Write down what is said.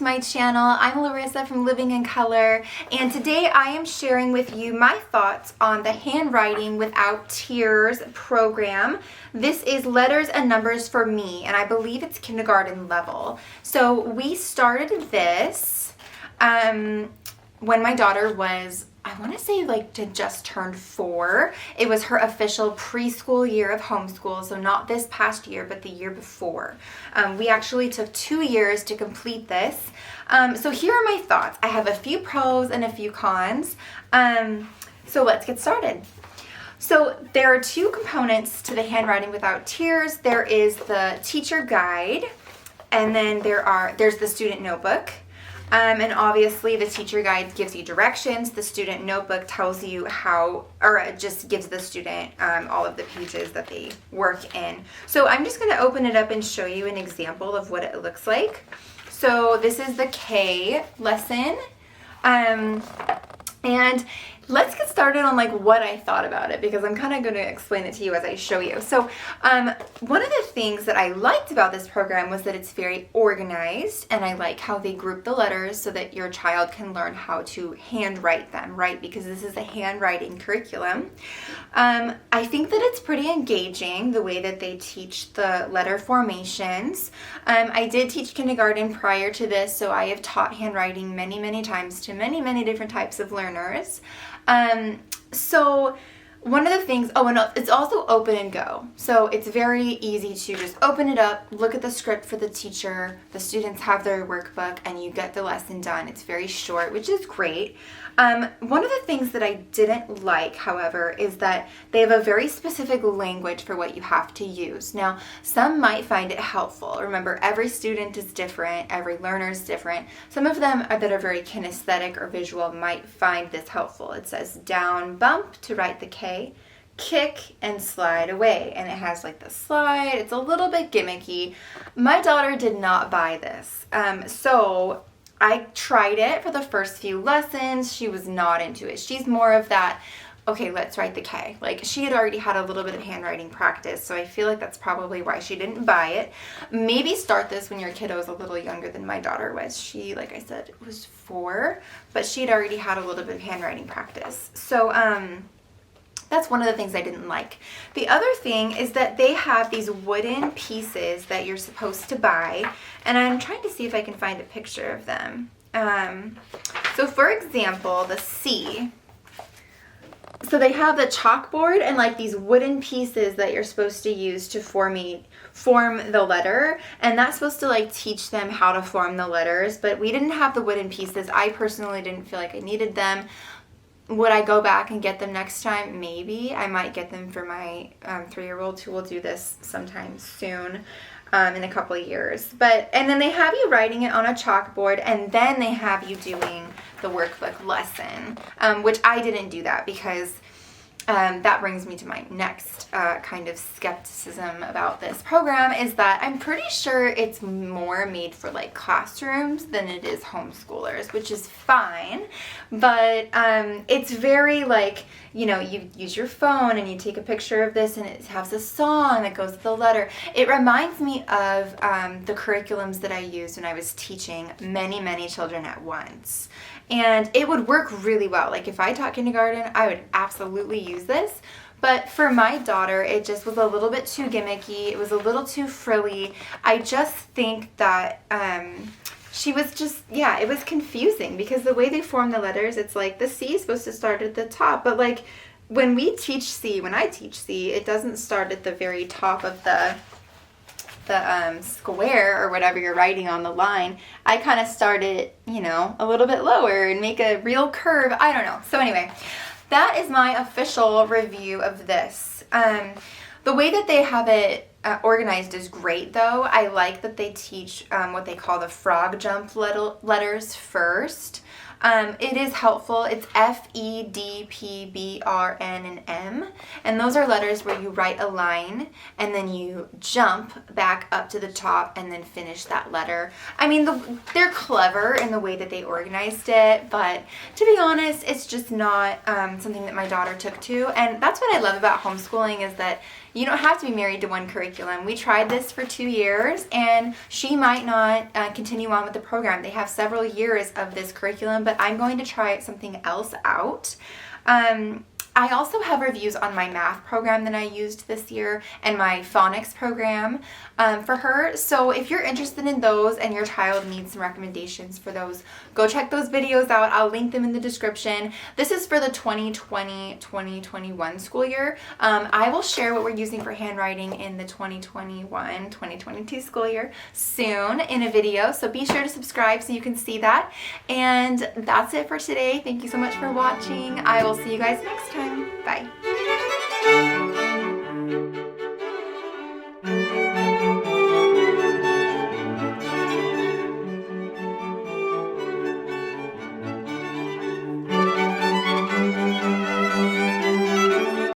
to my channel. I'm Larissa from Living in Color, and today I am sharing with you my thoughts on the Handwriting Without Tears program. This is letters and numbers for me, and I believe it's kindergarten level. So we started this when my daughter was, I want to say just turned 4. It was her official preschool year of homeschool, so not this past year, but the year before. We actually took 2 years to complete this. So here are my thoughts. I have a few pros and a few cons. So let's get started. So there are 2 components to the Handwriting Without Tears. There is the teacher guide, and then there's the student notebook. And obviously the teacher guide gives you directions. The student notebook tells you it just gives the student all of the pages that they work in. So I'm just going to open it up and show you an example of what it looks like. So this is the K lesson. And let's get started on what I thought about it, because I'm kind of going to explain it to you as I show you. So one of the things that I liked about this program was that it's very organized, and I like how they group the letters so that your child can learn how to handwrite them, right? Because this is a handwriting curriculum. I think that it's pretty engaging the way that they teach the letter formations. I did teach kindergarten prior to this, so I have taught handwriting many, many times to many, many different types of learners. So one of the things, and it's also open and go. So it's very easy to just open it up, look at the script for the teacher, the students have their workbook, and you get the lesson done. It's very short, which is great. One of the things that I didn't like, however, is that they have a very specific language for what you have to use. Now, some might find it helpful. Remember, every student is different, every learner is different. Some of them that are very kinesthetic or visual might find this helpful. It says down bump to write the K, kick and slide away, and it has the slide. It's a little bit gimmicky. My daughter did not buy this, so I tried it for the first few lessons. She was not into it. She's more of that, okay, let's write the K. She had already had a little bit of handwriting practice, so I feel like that's probably why she didn't buy it. Maybe start this when your kiddo is a little younger than my daughter was. She, like I said, was 4, but she'd already had a little bit of handwriting practice. So, that's one of the things I didn't like. The other thing is that they have these wooden pieces that you're supposed to buy, and I'm trying to see if I can find a picture of them. So for example, the C. So they have the chalkboard and these wooden pieces that you're supposed to use to form the letter, and that's supposed to teach them how to form the letters, but we didn't have the wooden pieces. I personally didn't feel like I needed them. Would I go back and get them next time? Maybe. I might get them for my 3-year-old who will do this sometime soon, in a couple of years. And then they have you writing it on a chalkboard, and then they have you doing the workbook lesson, which I didn't do that because that brings me to my next kind of skepticism about this program, is that I'm pretty sure it's more made for classrooms than it is homeschoolers, which is fine, but it's very you use your phone and you take a picture of this and it has a song that goes with the letter. It reminds me of the curriculums that I used when I was teaching many, many children at once. And it would work really well. If I taught kindergarten, I would absolutely use this. But for my daughter, it just was a little bit too gimmicky. It was a little too frilly. I just think that she was just, it was confusing because the way they form the letters, it's the C is supposed to start at the top. But when I teach C, it doesn't start at the very top of the square or whatever you're writing on the line. I kind of start it, a little bit lower and make a real curve. I don't know. So anyway, that is my official review of this. The way that they have it organized is great, though. I like that they teach what they call the frog jump letters first. It is helpful. It's F, E, D, P, B, R, N, and M. And those are letters where you write a line and then you jump back up to the top and then finish that letter. I mean, they're clever in the way that they organized it, but to be honest, it's just not something that my daughter took to. And that's what I love about homeschooling, is that you don't have to be married to one curriculum. We tried this for 2 years, and she might not continue on with the program. They have several years of this curriculum, but I'm going to try something else out. I also have reviews on my math program that I used this year and my phonics program for her. So if you're interested in those and your child needs some recommendations for those, go check those videos out. I'll link them in the description. This is for the 2020-2021 school year. I will share what we're using for handwriting in the 2021-2022 school year soon in a video. So be sure to subscribe so you can see that. And that's it for today. Thank you so much for watching. I will see you guys next time. Bye.